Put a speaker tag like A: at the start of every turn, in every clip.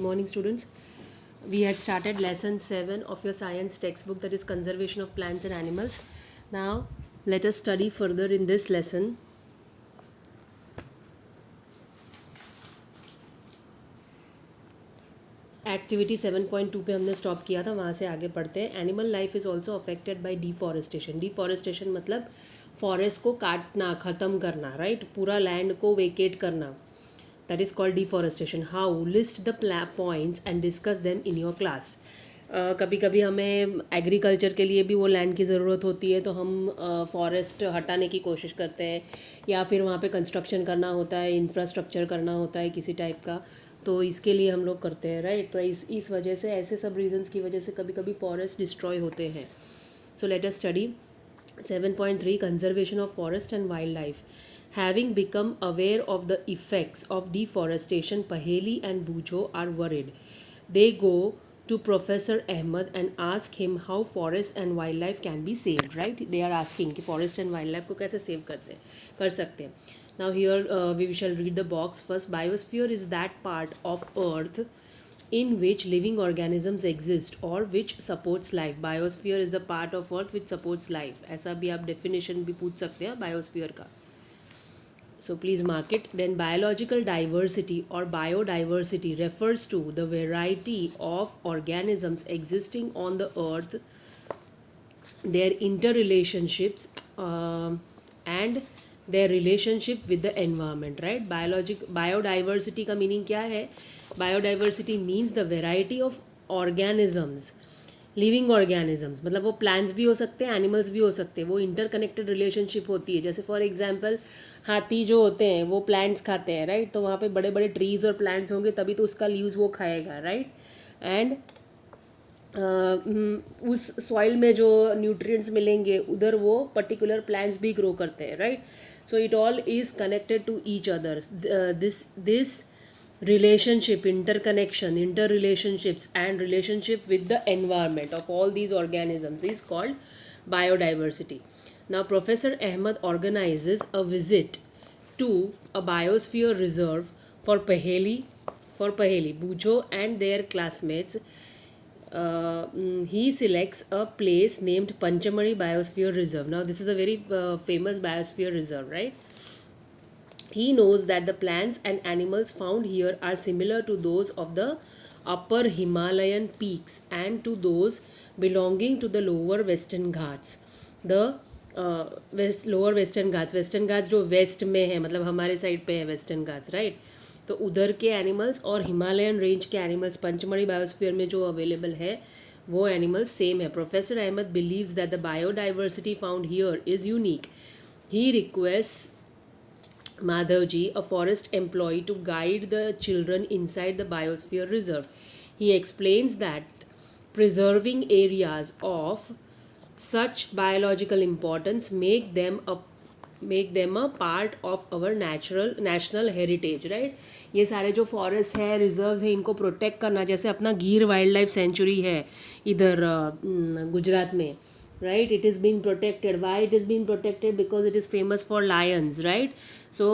A: morning, students. We had started lesson 7 of your science textbook, that is conservation of plants and animals. Now let us study further in this lesson. Activity 7.2 पे हमने stop किया था, वहाँ से आगे पढ़ते हैं. Animal life is also affected by deforestation. Deforestation मतलब फॉरेस्ट को काटना, ख़त्म करना, राइट, पूरा लैंड को वेकेट करना. That is called deforestation. How? List the points and discuss them in your class. कभी कभी हमें एग्रीकल्चर के लिए भी वो लैंड की ज़रूरत होती है, तो हम फॉरेस्ट हटाने की कोशिश करते हैं, या फिर वहाँ पे कंस्ट्रक्शन करना होता है, इंफ्रास्ट्रक्चर करना होता है किसी टाइप का, तो इसके लिए हम लोग करते हैं, राइट. तो इस वजह से, ऐसे सब रीजंस की वजह से कभी कभी फॉरेस्ट डिस्ट्रॉय होते हैं. So let us study 7.3 conservation of forest and wild life. Having become aware of the effects of deforestation, Paheli and Bujo are worried. They go to Professor Ahmed and ask him how forest and wildlife can be saved, right? They are asking कि forest and wildlife को कैसे save कर सकते हैं. Now here we shall read the box first. Biosphere is that part of earth in which living organisms exist or which supports life. Biosphere is the part of earth which supports life. ऐसा भी आप definition भी पूछ सकते हैं biosphere का. So please mark it. Then biological diversity or biodiversity refers to the variety of organisms existing on the earth, their interrelationships and their relationship with the environment, right? Biodiversity का meaning क्या है? Biodiversity means the variety of organisms, living organisms, मतलब वो plants भी हो सकते हैं, animals भी हो सकते हैं. वो इंटरकनेक्टेड रिलेशनशिप होती है. जैसे फॉर एग्जांपल हाथी जो होते हैं वो प्लांट्स खाते हैं, राइट. तो वहाँ पे बड़े बड़े ट्रीज और प्लांट्स होंगे तभी तो उसका लीव्स वो खाएगा, राइट. एंड उस सॉइल में जो न्यूट्रिएंट्स मिलेंगे उधर वो पर्टिकुलर प्लांट्स भी ग्रो करते हैं, right. So it all is connected to each other. This relationship, interconnection, interrelationships and relationship with the environment of all these organisms is called biodiversity. Now Professor Ahmed organizes a visit to a biosphere reserve for Paheli, Bujo and their classmates. He selects a place named Panchamari Biosphere Reserve. Now this is a very famous biosphere reserve, right? He knows that the plants and animals found here are similar to those of the upper Himalayan peaks and to those belonging to the lower Western Ghats. The lower Western Ghats जो waste में है, मतलब हमारे side पे है western Ghats, right. तो उधर के एनिमल्स और हिमालयन रेंज के एनिमल्स पंचमढ़ी बायोस्फीयर में जो अवेलेबल है वो एनिमल्स सेम है. Professor Ahmad believes that the biodiversity found here is unique. He request Madhavji, a forest employee, to guide the children inside the biosphere reserve. He explains that preserving areas of such biological importance make them a part of our national heritage, right. ये सारे जो forest है, reserves है, इनको protect करना, जैसे अपना गिर वाइल्ड लाइफ सेंचुरी है इधर गुजरात में, right. It is being protected. Why it is being protected? Because it is famous for lions, right. So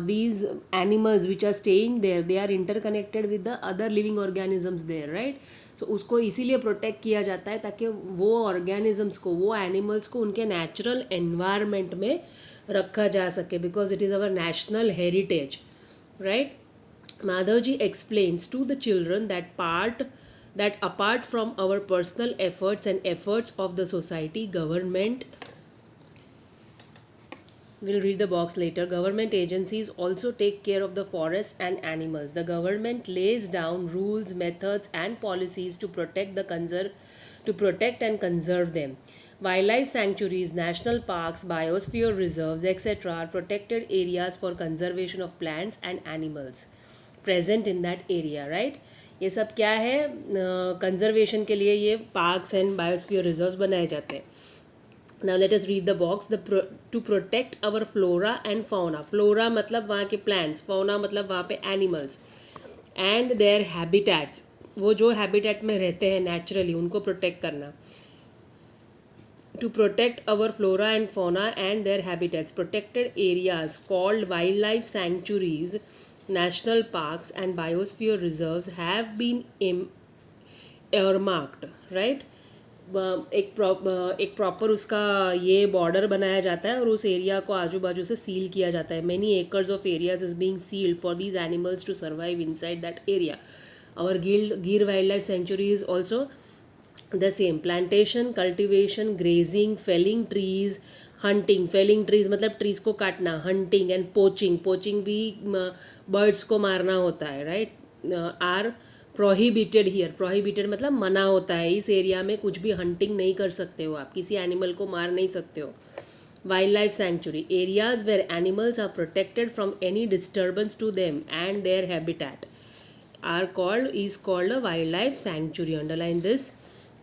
A: these animals which are staying there, they are interconnected with the other living organisms there, right. So उसको इसीलिए protect किया जाता है ताकि वो organisms को, वो animals को उनके नेचुरल एनवायरनमेंट में रखा जा सके, because it is our national heritage, right. Madhavji explains to the children that apart from our personal efforts and efforts of the society, government, we'll read the box later, government agencies also take care of the forests and animals. The government lays down rules, methods and policies to protect and conserve them. Wildlife sanctuaries, national parks, biosphere reserves, etc. are protected areas for conservation of plants and animals present in that area, right. ये सब क्या है, conservation के लिए ये parks and biosphere reserves बनाए जाते हैं. Now let us read the box. To protect our flora and fauna. Flora मतलब वहाँ के प्लांट्स, फाउना मतलब वहाँ पे एनिमल्स, एंड देयर हैबिटेट्स, वो जो हैबिटेट में रहते हैं नेचुरली उनको प्रोटेक्ट करना. To protect our flora and fauna and their habitats, protected areas called wildlife sanctuaries national parks and biosphere reserves have been earmarked, right? एक प्रॉपर उसका ये बॉर्डर बनाया जाता है और उस एरिया को आजू बाजू से सील किया जाता है. Many acres of areas is being sealed for these animals to survive inside that area. Our Gir wild life sanctuary is also the same. Plantation, cultivation, grazing, felling trees, hunting. Felling trees मतलब trees को काटना. Hunting and poaching. Poaching भी birds को मारना होता है, right? are prohibited here. Prohibited मतलब मना होता है. इस एरिया में कुछ भी hunting नहीं कर सकते हो आप, किसी एनिमल को मार नहीं सकते हो. Wildlife sanctuary. Areas where animals are protected from any disturbance to them and their habitat is called a wildlife sanctuary. Underline this.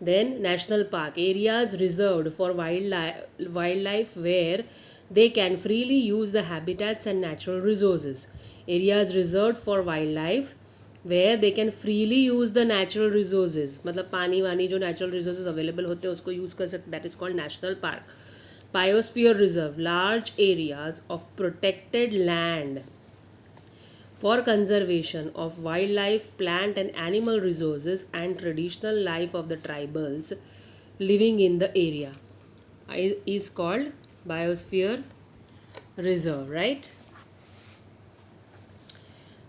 A: Then national park, areas reserved for wildlife where they can freely use the habitats and natural resources. Areas reserved for wildlife where they can freely use the natural resources. मतलब पानी वानी जो natural resources available होते हैं उसको use कर सकते. That is called national park. Biosphere reserve, large areas of protected land for conservation of wildlife, plant and animal resources and traditional life of the tribals living in the area is called biosphere reserve, right?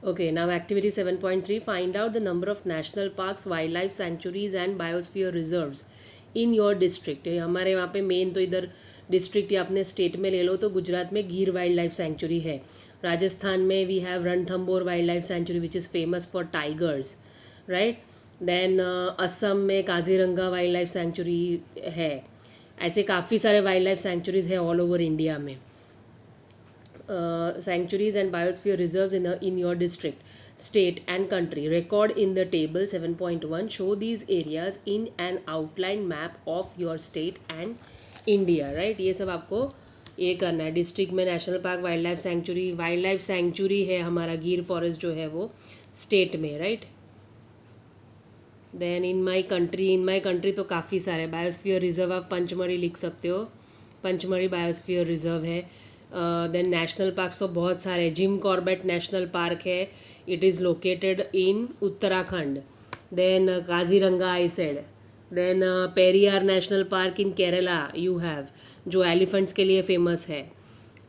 A: Okay, now activity 7.3, find out the number of national parks, wildlife sanctuaries and biosphere reserves in your district. हमारे वहाँ पे main तो इधर district या अपने state में ले लो तो गुजरात में गिर वाइल्ड लाइफ सेंचुरी है. राजस्थान में we have Ranthambore wild life sanctuary which is famous for tigers, right. Then Assam में काजीरंगा वाइल्ड लाइफ सेंचुरी है. ऐसे काफ़ी सारे वाइल्ड लाइफ सेंचुरीज है ऑल ओवर इंडिया में. sanctuaries and biosphere reserves in your district, state and country. Record in the table 7.1. Show these areas in an outline map of your state and India, right? ये सब आपको ये करना है. District में national park, wild life sanctuary है हमारा Gir forest जो है वो स्टेट में, right. Then in my country तो काफ़ी सारे. बायोस्फीयर रिजर्व आप पंचमढ़ी लिख सकते हो, पंचमढ़ी बायोस्फीयर रिजर्व है. देन नेशनल पार्क्स तो बहुत सारे. जिम कॉर्बेट नेशनल पार्क है, it is located in Uttarakhand. Then Kaziranga I said. Then Periyar national park in Kerala you have, जो एलिफेंट्स के लिए फेमस है.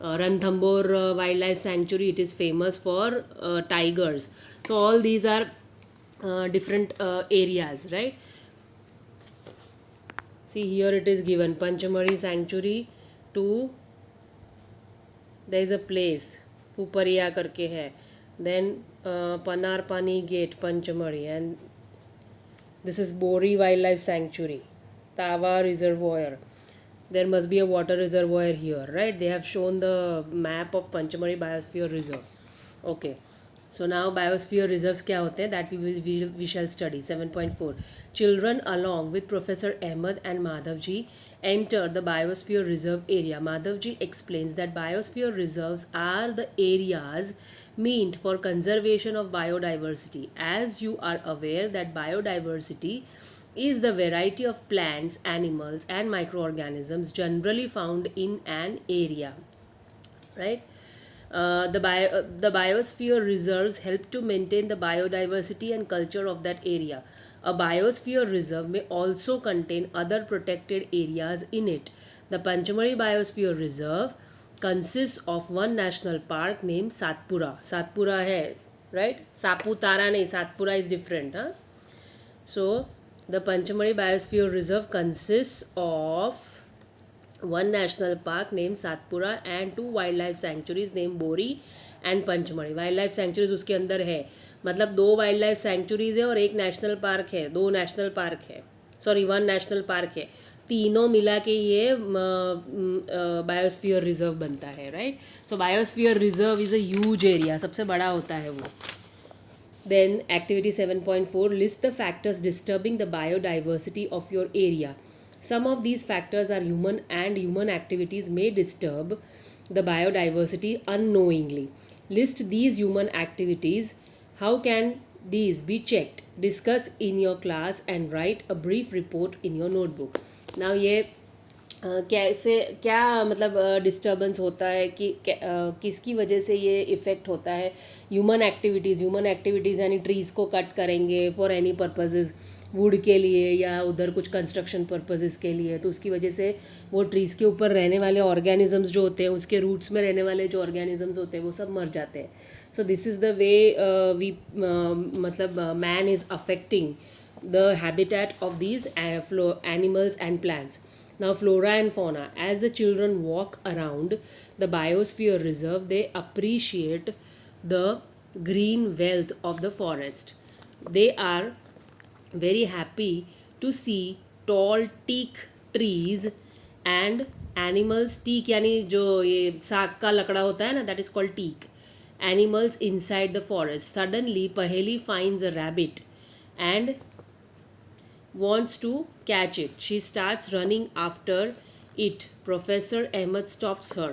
A: Ranthambore wild life sanctuary, it is famous for tigers. So all these are different areas, right? See here it is given Panchmari sanctuary to, there is a place Pupariya करके है. Then Panarpani gate Panchmari, and this is Bori wildlife sanctuary, Tawa reservoir. There must be a water reservoir here, right? They have shown the map of Panchmari biosphere reserve. Okay. So now biosphere reserves क्या होते हैं, that we shall study. 7.4. Children along with Professor Ahmed and Madhavji enter the biosphere reserve area. Madhavji explains that biosphere reserves are the areas meant for conservation of biodiversity. As you are aware that biodiversity is the variety of plants, animals and microorganisms generally found in an area, right? The biosphere reserves help to maintain the biodiversity and culture of that area. A biosphere reserve may also contain other protected areas in it. The Panchmari Biosphere Reserve consists of one national park named Satpura. Satpura hai, right? Saputara nahi, Satpura is different. Huh? So, the Panchmari Biosphere Reserve consists of one national park named Satpura and two wildlife sanctuaries named Bori and Panchmari. wildlife sanctuaries उसके अंदर है, मतलब 2 wildlife sanctuaries है और 1 national park है, 2 national park है, sorry 1 national park है. तीनों मिला के ये बायोस्फीयर रिजर्व बनता है, right. So biosphere reserve is a huge area, सबसे बड़ा होता है वो. Then activity 7.4, list the factors disturbing the biodiversity of your area. Some of these factors are human, and human activities may disturb the biodiversity unknowingly. List these human activities. How can these be checked? Discuss in your class and write a brief report in your notebook. Now ये कैसे क्या मतलब disturbance होता है कि किसकी वजह से ये इफ़ेक्ट होता है. ह्यूमन एक्टिविटीज़ यानी ट्रीज़ को कट करेंगे फॉर एनी पर्पसेस, वुड के लिए या उधर कुछ कंस्ट्रक्शन पर्पसेस के लिए, तो उसकी वजह से वो ट्रीज़ के ऊपर रहने वाले ऑर्गेनिजम्स जो होते हैं, उसके रूट्स में रहने वाले जो ऑर्गेनिजम्स होते हैं वो सब मर जाते हैं. So this is the way we मतलब man is affecting the habitat of these animals and plants. Now, flora and fauna. As the children walk around the biosphere reserve, they appreciate the green wealth of the forest. They are very happy to see tall teak trees and animals. Teak यानी जो ये साग का लकड़ा होता है ना, that is called teak. Animals inside the forest. Suddenly, Paheli finds a rabbit and wants to catch it. She starts running after it. Professor Ahmed stops her.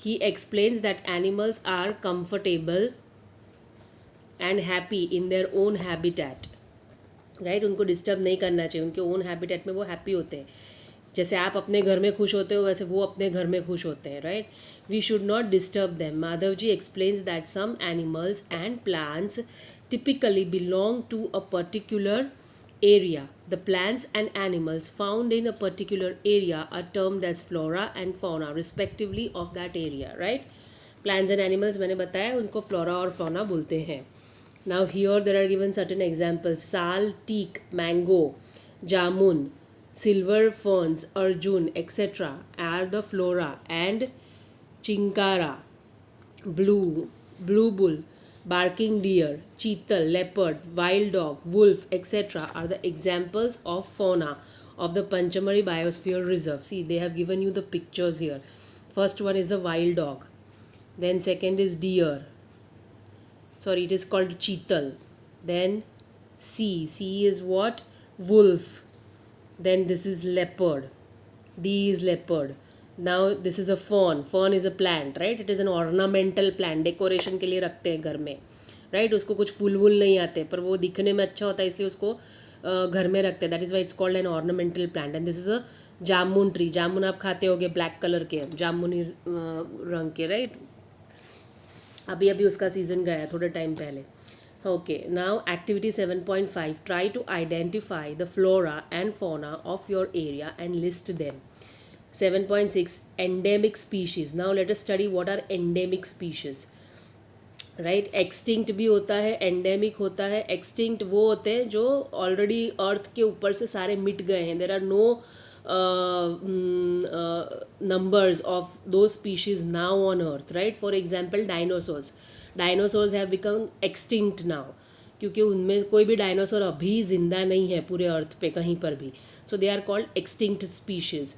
A: He explains that animals are comfortable and happy in their own habitat. Right, उनको disturb नहीं करना चाहिए, उनके own habitat में वो happy होते हैं. जैसे आप अपने घर में खुश होते हो वैसे वो अपने घर में खुश होते हैं. Right, we should not disturb them. Madhav ji explains that some animals and plants typically belong to a particular area. The plants and animals found in a particular area are termed as flora and fauna respectively of that area. Right, plants and animals मैंने बताया उनको flora और fauna बोलते हैं. Now here there are given certain examples. Sal, teak, mango, jamun, silver ferns, arjun, etc. are the flora, and chinkara, blue bull, barking deer, cheetal, leopard, wild dog, wolf, etc. are the examples of fauna of the Panchamari Biosphere Reserve. See, they have given you the pictures here. First one is the wild dog. Then second is deer. Sorry, it is called cheetal. Then C is what? Wolf. Then this is leopard. D is leopard. Now this is a fern. Fern is a plant, right? It is an ornamental plant. Decoration के लिए रखते हैं घर में, right? उसको कुछ फूल वूल नहीं आते पर वो दिखने में अच्छा होता है इसलिए उसको घर में रखते हैं. That is why it's called an ornamental plant. And this is a jamun tree. जामुन आप खाते होगे ब्लैक कलर के, जामुनी रंग के, राइट? अभी अभी उसका सीज़न गया थोड़े टाइम पहले. Okay, now activity 7.5. Try to identify the flora and fauna of your area and list them. 7.6. Endemic species. Now let us study what are endemic species. Right, extinct भी होता है, endemic होता है. extinct वो होते हैं जो already अर्थ के ऊपर से सारे मिट गए हैं. There are no numbers of those species now on earth. Right, for example dinosaurs have become extinct now क्योंकि उनमें कोई भी डायनासोर अभी ज़िंदा नहीं है पूरे अर्थ पे कहीं पर भी. So they are called extinct species.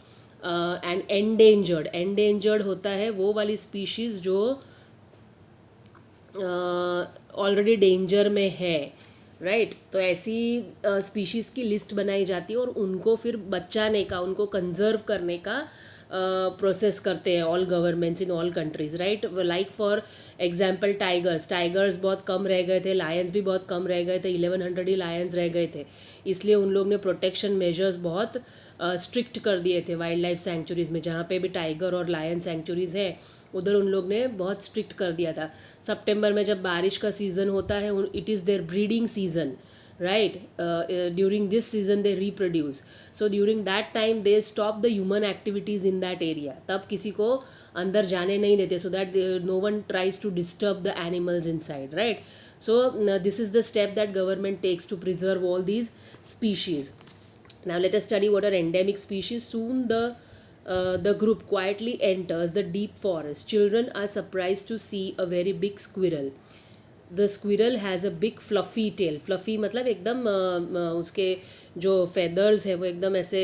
A: And endangered होता है वो वाली स्पीशीज़ जो ऑलरेडी डेंजर में है. राइट, तो ऐसी स्पीशीज़ की लिस्ट बनाई जाती है और उनको फिर बचाने का, उनको कंजर्व करने का प्रोसेस करते हैं all governments in all countries. Right, like for example tigers बहुत कम रह गए थे, लायंस भी बहुत कम रह गए थे. 1100 ही लायंस रह गए थे, इसलिए उन लोग ने प्रोटेक्शन मेजर्स बहुत स्ट्रिक्ट कर दिए थे वाइल्ड लाइफ सेंचुरीज़ में. जहाँ पे भी टाइगर और लायन सेंचुरीज़ है उधर उन लोग ने बहुत स्ट्रिक्ट कर दिया था. सितंबर में जब बारिश का सीज़न होता है, it is their breeding season. right, during this season they reproduce, so during that time they stop the human activities in that area. तब किसी को अंदर जाने नहीं देते, so that no one tries to disturb the animals inside. Right, so this is the step that government takes to preserve all these species. Now let us study what are endemic species. Soon the group quietly enters the deep forest. Children are surprised to see a very big squirrel. The squirrel has a big fluffy tail. Fluffy मतलब एकदम उसके जो feathers है वो एकदम ऐसे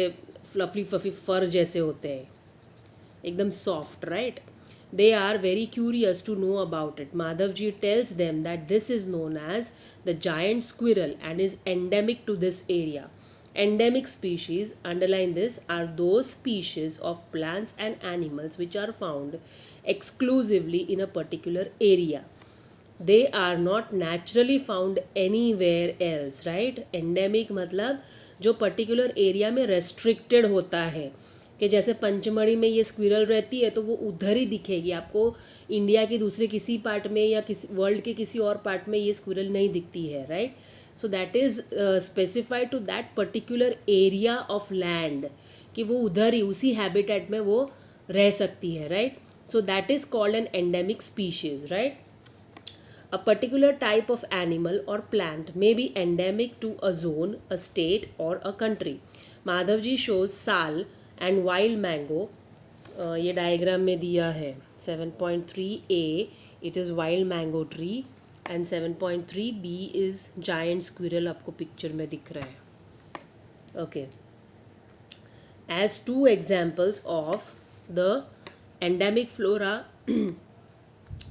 A: fluffy fur जैसे होते हैं, एकदम soft. Right, they are very curious to know about it. Madhavji tells them that this is known as the giant squirrel and is endemic to this area. Endemic species, underline this, are those species of plants and animals which are found exclusively in a particular area. They are not naturally found anywhere else. Right, endemic मतलब जो particular area में restricted होता है. कि जैसे पंचमढ़ी में ये squirrel रहती है तो वो उधर ही दिखेगी आपको, इंडिया के दूसरे किसी पार्ट में या किसी वर्ल्ड के किसी और पार्ट में ये स्क्विरल नहीं दिखती है, right. So that is specified to that particular area of land, कि वो उधर ही उसी हैबिटेट में वो रह सकती है, right. So that is called an endemic species, right. A particular type of animal or plant may be endemic to a zone, a state or a country. Madhavji shows sal and wild mango. ये diagram में दिया है 7.3a it is wild mango tree and 7.3b is giant squirrel, आपको picture में दिख रहा है. Okay. As two examples of the endemic flora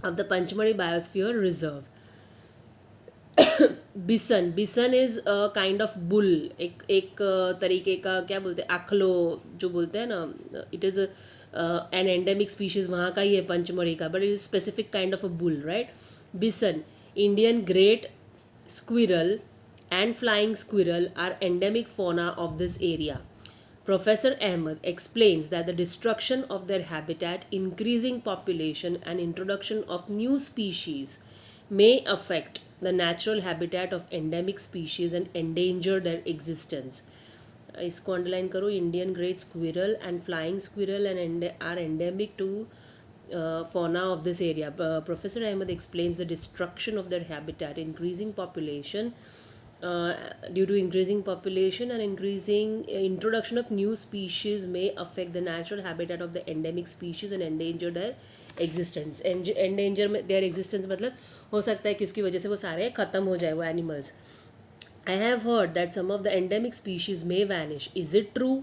A: of the Panchmari Biosphere Reserve. Bison is kind of bull, एक तरीके का क्या बोलते हैं, आखलो जो बोलते हैं ना, it is an endemic species वहाँ का ही है पंचमढ़ी का, but it is specific kind of a bull, right. Bison, Indian great squirrel and flying squirrel are endemic fauna of this area. Professor Ahmed explains that the destruction of their habitat, increasing population and introduction of new species may affect the natural habitat of endemic species and endanger their existence. इसको underline करो, Indian great squirrel and flying squirrel and are endemic to fauna of this area. Professor Ahmed explains the destruction of their habitat, increasing population due to increasing population and increasing introduction of new species may affect the natural habitat of the endemic species and endanger their existence. Endanger their existence मतलब हो सकता है कि उसकी वजह से वो सारे ख़त्म हो जाए वो animals. I have heard that some of the endemic species may vanish. Is it true?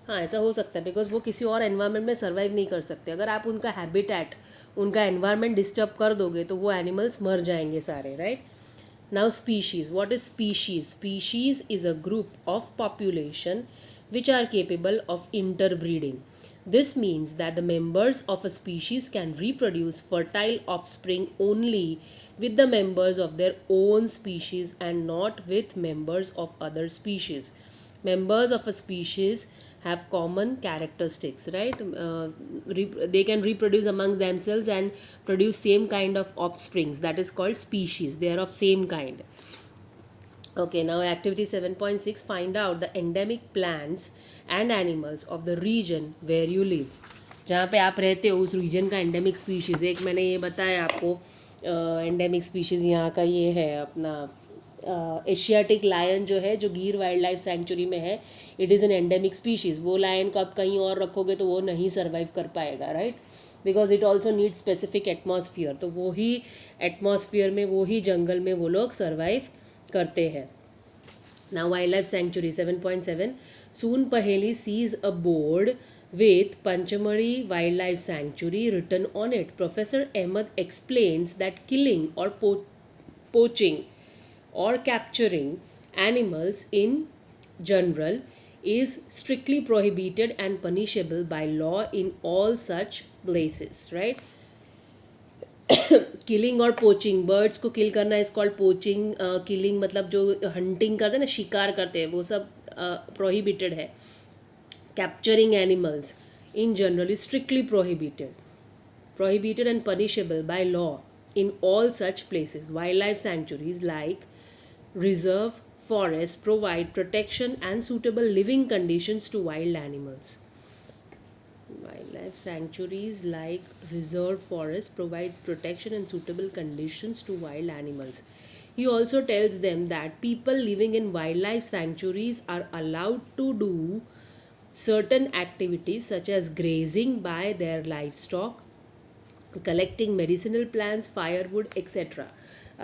A: हाँ, ऐसा हो सकता है, बिकॉज वो किसी और एनवायरनमेंट में सर्वाइव नहीं कर सकते. अगर आप उनका हैबिटेट, उनका एनवायरनमेंट डिस्टर्ब कर दोगे तो वो एनिमल्स मर जाएंगे सारे, right. Now species. What is species? Species is a group of population which are capable of interbreeding. This means that the members of a species can reproduce fertile offspring only with the members of their own species and not with members of other species. Members of a species have common characteristics, right. They can reproduce amongst themselves and produce same kind of offsprings, that is called species. They are of same kind. Okay, now activity 7.6, find out the endemic plants and animals of the region where you live. जहाँ पे आप रहते हो उस reason का endemic species. एक मैंने ये बताया आपको, एंडेमिक स्पीशीज़ यहाँ का ये है अपना एशियाटिक लायन जो है, जो गिर वाइल्ड लाइफ सेंचुरी में है, it is an endemic species. वो लायन को आप कहीं और रखोगे तो वो नहीं सर्वाइव कर पाएगा, right, because it also need specific atmosphere. तो वो ही एटमॉस्फियर में, वो ही जंगल में वो लोग सर्वाइव करते हैं. नाउ वाइल्ड लाइफ सेंचुरी 7.7, सून पहेली sees a board with Panchamari Wildlife Sanctuary written on it. Professor Ahmed explains that killing or poaching or capturing animals in general is strictly prohibited and punishable by law in all such places, right. Killing और poaching, birds को किल करना is called poaching. Killing मतलब जो hunting करते हैं ना, शिकार करते हैं, वो सब प्रोहिबिटेड है. Capturing animals in general is strictly prohibited and punishable by law in all such places. Wildlife sanctuaries like reserve forests provide protection and suitable living conditions to wild animals. Wildlife sanctuaries like reserve forests provide protection and suitable conditions to wild animals. He also tells them that people living in wildlife sanctuaries are allowed to do certain activities such as grazing by their livestock, collecting medicinal plants, firewood, etc.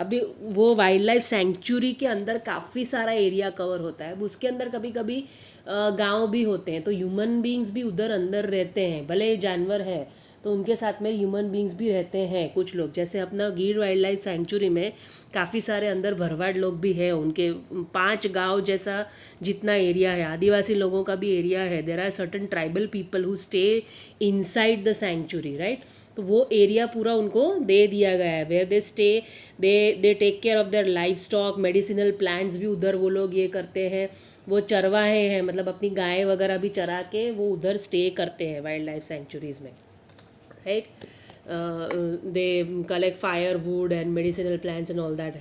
A: अभी वो wild life sanctuary के अंदर काफ़ी सारा area cover होता है. उसके अंदर कभी कभी गांव भी होते हैं, तो ह्यूमन बींग्स भी उधर अंदर रहते हैं. भले जानवर है तो उनके साथ में ह्यूमन बींग्स भी रहते हैं कुछ लोग. जैसे अपना गिर वाइल्ड लाइफ सेंचुरी में काफ़ी सारे अंदर भरवाड़ लोग भी हैं. उनके 5 गांव जैसा जितना एरिया है, आदिवासी लोगों का भी एरिया है. There are certain tribal people who stay inside the sanctuary, right. तो वो एरिया पूरा उनको दे दिया गया है, where they stay, they take care of their livestock, medicinal plants भी उधर वो लोग ये करते हैं, वो चरवाहे हैं, मतलब अपनी गाय वगैरह भी चरा के वो उधर स्टे करते हैं वाइल्ड लाइफ सेंचुरीज में, right. They collect firewood and medicinal plants and all that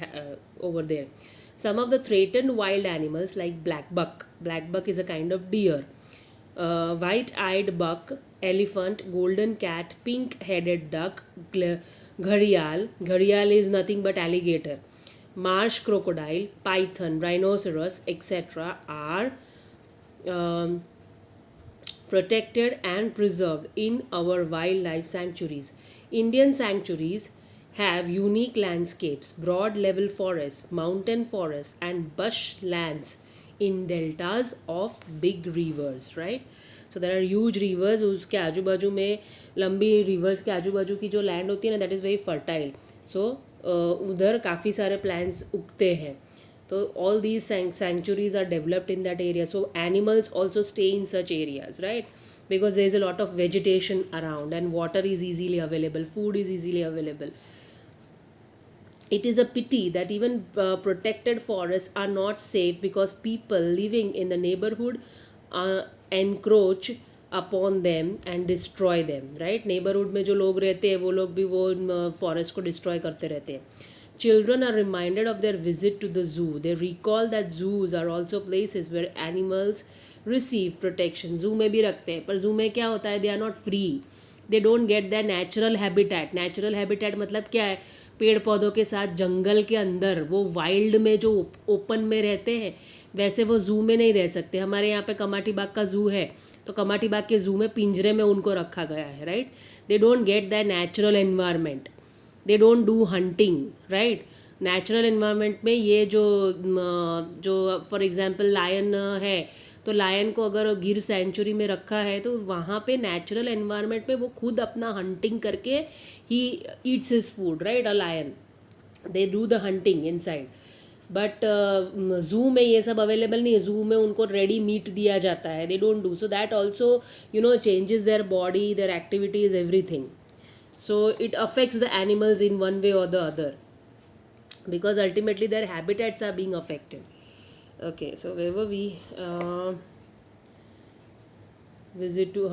A: over there. Some of the threatened wild animals like black buck. Black buck is a kind of deer. White-eyed buck, elephant, golden cat, pink-headed duck, gharial. Gharial is nothing but alligator. Marsh crocodile, python, rhinoceros, etc. are um, protected and preserved in our wildlife sanctuaries. Indian sanctuaries have unique landscapes, broad level forests, mountain forests, and bushlands in deltas of big rivers, right? So there are huge rivers, उसके आजू बाजू में लंबी rivers के आजू बाजू की जो land होती है ना, that is very fertile. So उधर काफ़ी सारे plants उगते हैं. So all these sanctuaries are developed in that area. So animals also stay in such areas, right? Because there is a lot of vegetation around and water is easily available, food is easily available. It is a pity that even protected forests are not safe because people living in the neighborhood encroach upon them and destroy them, right? Neighborhood में जो लोग रहते हैं वो लोग भी वो forest को destroy करते रहते हैं. Children are reminded of their visit to the zoo. They recall that zoos are also places where animals receive protection. Zoo में भी रखते हैं, पर zoo में क्या होता है, they are not free. They don't get their natural habitat. Natural habitat मतलब क्या है, पेड़ पौधों के साथ जंगल के अंदर वो वाइल्ड में जो ओपन में रहते हैं वैसे वो जू में नहीं रह सकते. हमारे यहाँ पे कमाटी बाग का जू है, तो कमाटी बाग के जू में पिंजरे में उनको रखा गया है, right. They don't get that natural environment, they don't do hunting, right. Natural environment में ये जो फॉर एग्जांपल लायन है, तो लायन को अगर गिर सेंचुरी में रखा है तो वहाँ पे नेचुरल एनवायरनमेंट में वो खुद अपना हंटिंग करके ही eats his food, right. A lion, they do the hunting inside. But zoo में ये सब अवेलेबल नहीं है. जू में उनको रेडी मीट दिया जाता है, they don't do. So that also changes their body, their activities, everything. So it affects the animals in one way or the other because ultimately their habitats are being affected. Okay, so where were we? Visit to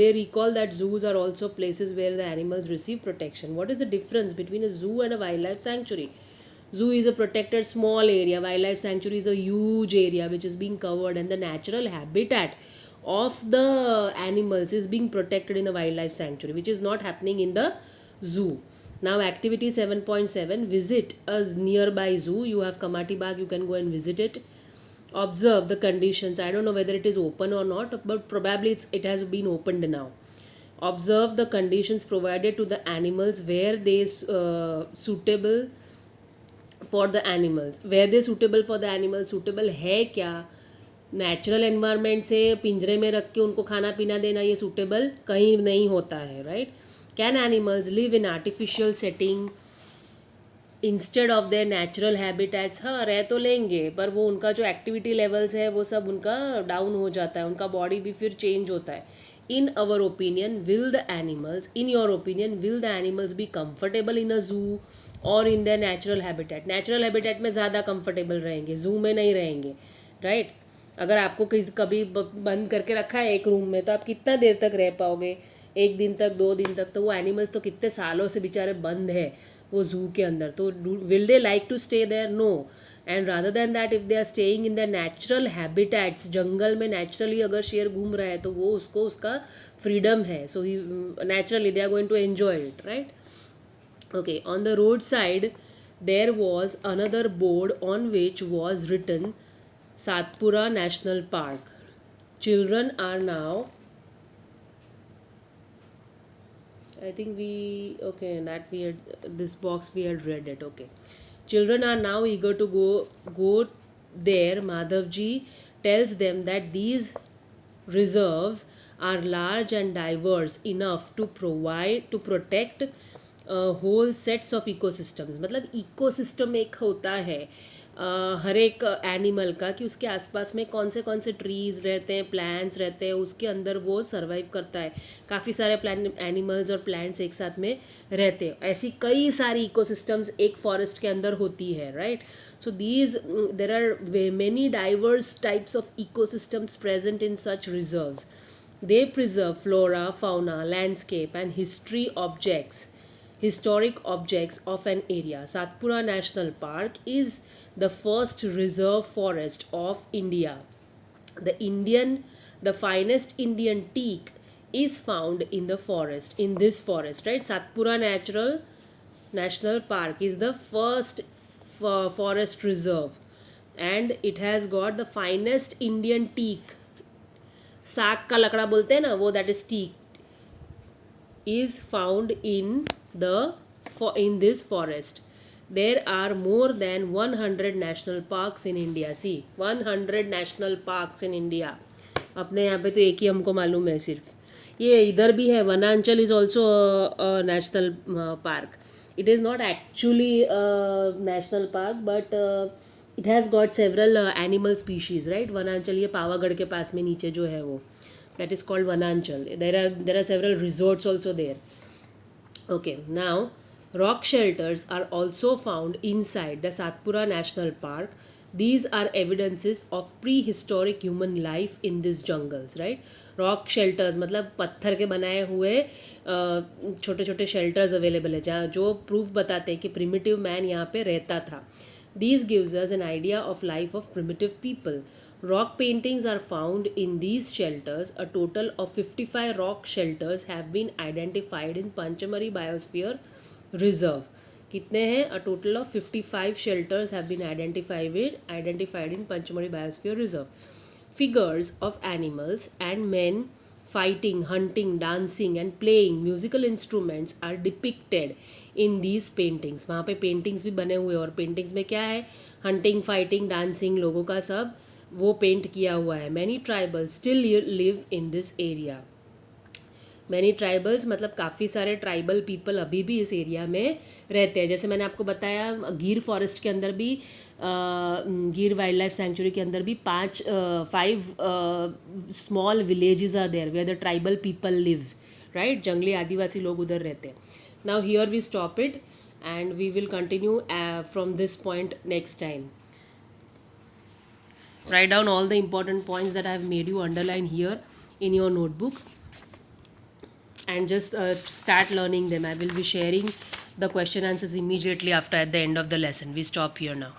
A: they recall that zoos are also places where the animals receive protection. What is the difference between a zoo and a wildlife sanctuary? Zoo is a protected small area. Wildlife sanctuary is a huge area which is being covered, and the natural habitat of the animals is being protected in the wildlife sanctuary, which is not happening in the zoo. Now activity 7.7, visit a nearby zoo. You have Kamati Bagh, you can go and visit it. Observe the conditions. I don't know whether it is open or not, but probably it has been opened now. Observe the conditions provided to the animals, where they suitable for the animals. Where they suitable for the animals, suitable है क्या? Natural environment से पिंजरे में रख के उनको खाना पीना देना ये सूटेबल कहीं नहीं होता है, right. Can animals live in artificial setting instead of their natural habitats? हाँ, रह तो लेंगे, पर वो उनका जो एक्टिविटी लेवल्स है वो सब उनका डाउन हो जाता है, उनका बॉडी भी फिर चेंज होता है. In our opinion will the animals, in your opinion will the animals be comfortable in a zoo और in their natural habitat? Natural habitat में ज़्यादा कंफर्टेबल रहेंगे, जू में नहीं रहेंगे, राइट. अगर आपको कभी बंद करके रखा है एक रूम में, तो आप कितना देर तक रह पाओगे? 1 दिन तक, 2 दिन तक. तो वो एनिमल्स तो कितने सालों से बेचारे बंद है वो जू के अंदर, तो will they like to stay there? No. And rather than that, if they are staying in the natural habitats, जंगल में नेचुरली अगर शेर घूम रहा है तो वो उसका फ्रीडम है. So he naturally they are going to enjoy it, right. Okay, on the road side there was another board on which was written Satpura National Park. Children are now, I think this box we had read it. Okay, children are now eager to go there. Madhavji tells them that these reserves are large and diverse enough to protect whole sets of ecosystems. मतलब ecosystem एक होता है, हर एक animal का कि उसके आसपास में कौन से ट्रीज़ रहते हैं, प्लांट्स रहते हैं, उसके अंदर वो सर्वाइव करता है। काफ़ी सारे एनिमल्स और प्लांट्स एक साथ में रहते हैं। ऐसी कई सारी इकोसिस्टम्स एक फॉरेस्ट के अंदर होती है, right. So these there are many diverse types of ecosystems present in such reserves. They preserve flora, fauna, landscape, and historic objects of an area. Satpura National Park is the first reserve forest of India. The finest Indian teak is found in this forest, right? Satpura National Park is the first forest reserve, and it has got the finest Indian teak. साग का लकड़ा बोलते हैं ना, वो that is teak is found in this forest. There are more than 100 national parks in India. See, 100 national parks in India. अपने यहाँ पे तो एक ही हमको मालूम है सिर्फ. ये इधर भी है, वनांचल is also national park. It is not actually national park, but it has got several animal species, right. वनांचल ये पावागढ़ के पास में नीचे जो है वो, that is called Vananchal. There are several resorts also there. Okay, now rock shelters are also found inside the Satpura National Park. These are evidences of prehistoric human life in these jungles, right? Rock shelters मतलब पत्थर के बनाए हुए छोटे छोटे shelters available है जहाँ जो proof बताते हैं कि primitive man यहाँ पे रहता था. These gives us an idea of life of primitive people. Rock paintings are found in these shelters. A total of 55 rock shelters have been identified in Panchamari Biosphere Reserve. कितने हैं? A total of 55 shelters have been identified in Panchamari Biosphere Reserve. Figures of animals and men fighting, hunting, dancing and playing musical instruments are depicted in these paintings. वहाँ पे paintings भी बने हुए हैं और paintings में क्या है? हंटिंग, फाइटिंग, डांसिंग, लोगों का सब वो पेंट किया हुआ है. Many tribals still live in this area. Many tribals मतलब काफ़ी सारे ट्राइबल पीपल अभी भी इस एरिया में रहते हैं. जैसे मैंने आपको बताया गिर फॉरेस्ट के अंदर भी, गिर वाइल्ड लाइफ सेंचुरी के अंदर भी 5 small villages are there where the tribal people live, right. जंगली आदिवासी लोग उधर रहते हैं. Now here we stop it and we will continue from this point next time. Write down all the important points that I have made you underline here in your notebook and just start learning them. I will be sharing the question answers immediately after at the end of the lesson. We stop here now.